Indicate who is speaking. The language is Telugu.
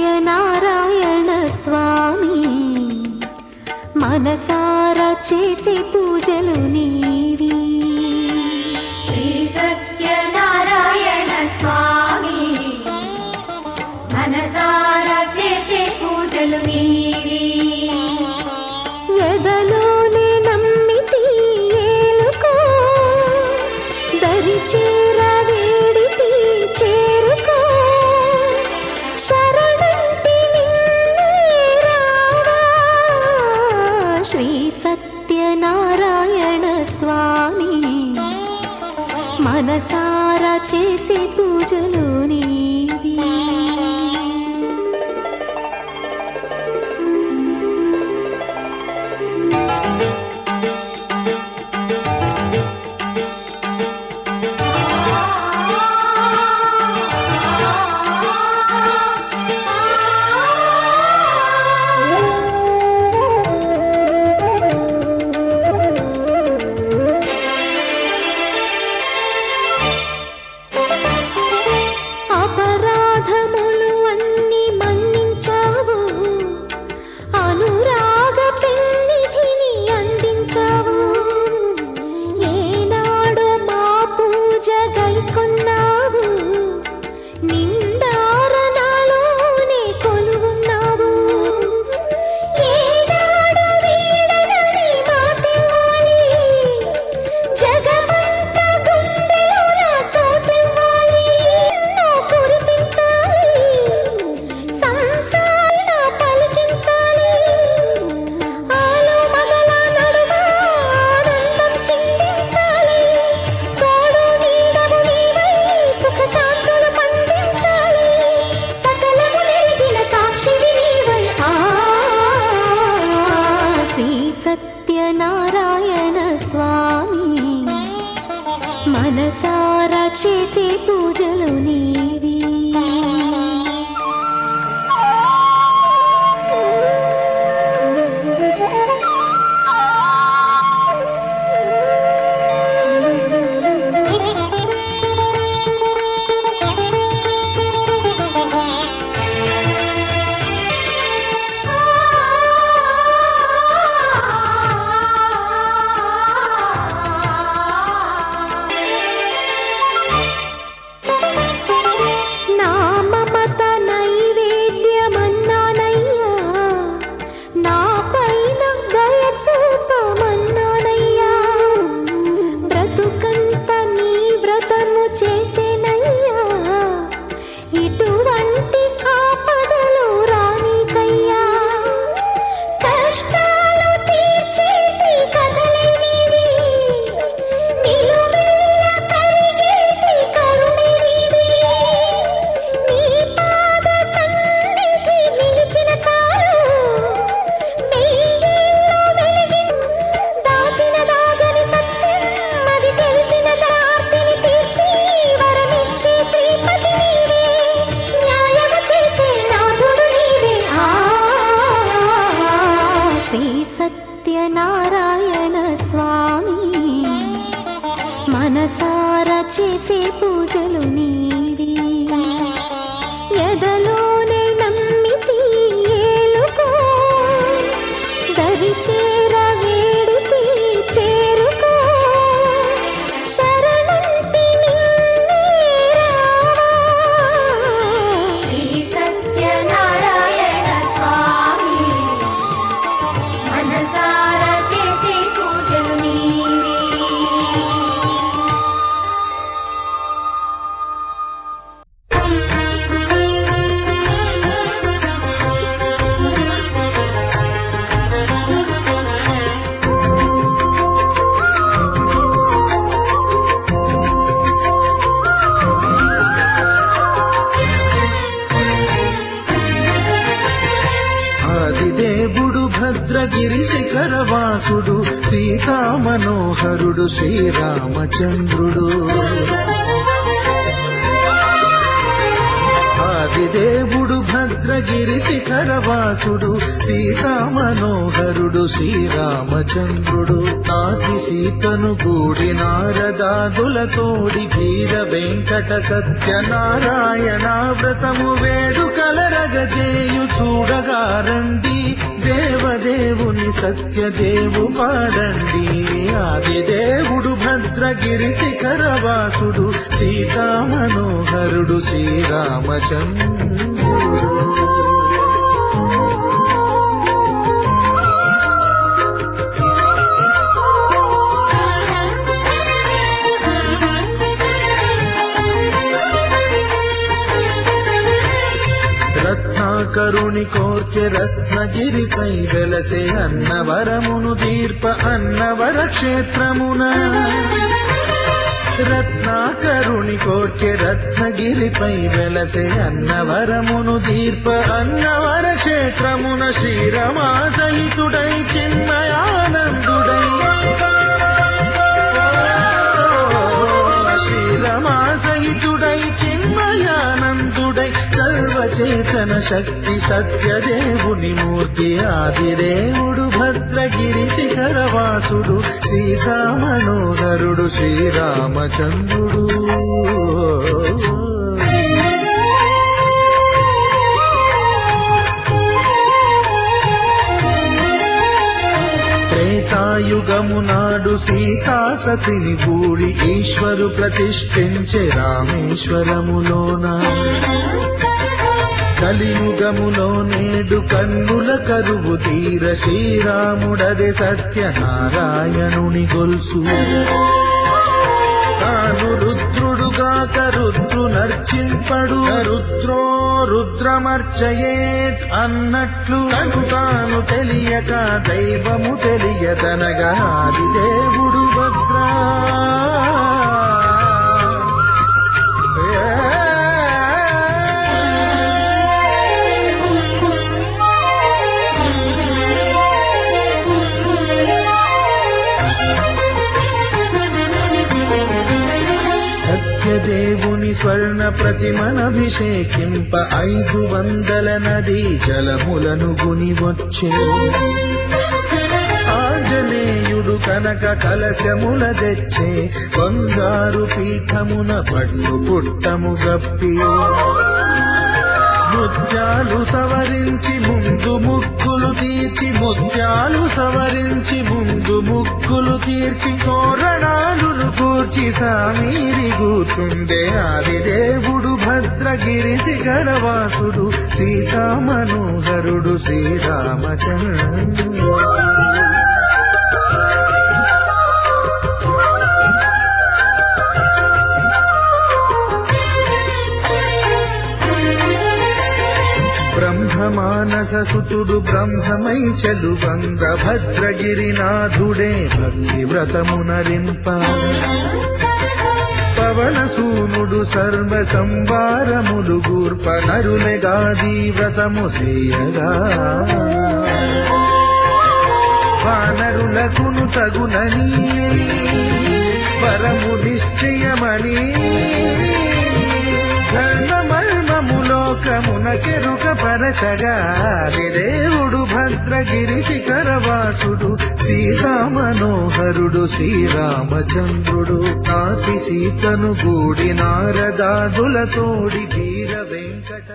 Speaker 1: సత్యనారాయణ స్వామి మనసారా చేసే పూజలు నీవి.
Speaker 2: శ్రీ సత్యనారాయణ స్వామి మనసారా చేసే పూజలు నీవి.
Speaker 1: ఎదలోనే నమ్మితి ఏలుకో, దరి చేర వేడితి చేరుకో, శరణంటి నిన్నే రావా. శ్రీ సత్యనారాయణ స్వామి మనసారా చేసే పూజలు నీవి. అపరాధములు అన్ని మన్నించావు, అనురాగ పెన్నిధిని అందించావు. ఏనాడు మా పూజ గైకొన్నావు, నిందారణలోనే కొలువున్నావు. ఏనాడు వీడనని మాటివ్వాలి, జగమంత గుండెలోన చోటివ్వాలి. ఎన్నో కురిపించాలి, సంసారణ పలికించాలి. ఆలు మగల నడుమ ఆనందం చిందించాలి. తోడు నీడము నీవై సుఖ శాంతులు పండించాలి. సకలము నెరిగిన సాక్షివి నీవై. శ్రీ సత్యనారాయణ స్వామి మనసారా చేసే పూజలు నీవి. నా మమత నైవేద్యమన్నానయ్యా, నా పైన దయ చూపమన్నానయ్యా. బ్రతుకంత నీ వ్రతము చేసేనయ్యా, ఇటువంటి ఆపదలు రానికయ్యా. కష్టాలు తీర్చేటి కథలే నీవి, నిలువెల్ల కలిగేటి కరుణే నీవి. నీ పాద సన్నిధి నిలిచిన చాలు, వెయ్యేళ్ళు వెలిగి దాచిన దాగని సత్యం అది తెలిసిన దార్తిని తీర్చి వరమిచ్చే శ్రీపతి నీవే. న్యాయము చేసే నాథుడు నీవే. శ్రీ సత్యనారాయణ స్వామి మనసారా చేసే పూజలు నీవి. ఎదలోనే నమ్మితి ఏలుకో, దరి చేర వేడితి చేరుకో, శరణంటి నిన్నే రావా.
Speaker 2: శ్రీ సత్యనారాయణ స్వామి మనసారా చేసే పూజలు నీవి.
Speaker 3: ఆదిదేవుడు భద్రగిరి శిఖరవాసుడు సీతామనోహరుడు శ్రీరామచంద్రుడు. ఆదిదేవుడు భద్ర భద్రగిరి శిఖరవాసుడు సీతామనోహరుడు శ్రీరామచంద్రుడు నాతి సీతను కూడి నారదాదులతోడి వీర వెంకట సత్యనారాయణ వ్రతము వేడుకలరగజేయు చూడగారండి దేవదేవుని సత్యదేవు పాడండి ఆదిదేవుడు భద్రగిరి శిఖరవాసుడు సీతామనోహరుడు శ్రీరామచంద్రుడు రత్నాకరుని కోర్కె రత్నగిరిపై వెలసే అన్నవరమును దీర్ప అన్నవర క్షేత్రమున రత్నాకరుని కోర్కె రత్నగిరిపై వెలసే అన్నవరమును దీర్ప అన్నవర క్షేత్రమున శ్రీరమాసహితుడై చిన్మయానందుడై శ్రీరమాసహితుడై చిన్మయానందుడై సర్వచేతన శక్తి సత్యదేవుని మూర్తి ఆదిదేవుడు భద్రగిరి శిఖరవాసుడు సీతామనోహరుడు శ్రీరామచంద్రుడు త్రేతాయుగము నాడు సీతా సతిని కూడి ఈశ్వరు ప్రతిష్ఠించే రామేశ్వరములోన కలియుగములో నేడు కన్నుల కరువు తీర శ్రీరాముడదే సత్యనారాయణుని గొల్సు తాను రుద్రుడుగాక రుద్రు నర్చింపడు రుద్రో రుద్రమర్చయేత్ అన్నట్లు అను తాను తెలియక దైవము తెలియదనగా ఆదిదేవుడు భద్రా సత్యదేవుని స్వర్ణ ప్రతిమనభిషేకింప 500 నదీ జలములను గుని వచ్చే ఆంజనేయుడు కనక కలశముల తెచ్చే బంగారు పీఠమున పట్టు పుట్టము గప్పి ముత్యాలు సవరించి ముందు ముక్కులు తీర్చి ముత్యాలు సవరించి ముందు ముక్కులు తీర్చి తోరణాలును కూర్చి సామీరి కూర్చుందే ఆదిదేవుడు భద్రగిరి శిఖరవాసుడు సీతామనోహరుడు శ్రీరామచంద్రుడు బ్రహ్మమానస సుతుడు బ్రహ్మమై చెలువంగ భద్రగిరినాథుడే భక్తి వ్రతమునరింప పవన సూనుడు సర్వ సంవారములు గూర్ప నరులెగాది వ్రతము సేయగా వానరులకును తగునని వరము నిశ్చయమని ధర్మమర్మములోకమునకెరుక పరచగా దేవుడు భద్రగిరి శిఖరవాసుడు సీతామనోహరుడు శ్రీరామచంద్రుడు నాతి సీతను గూడి నారదాదులతోడి వీర వెంకట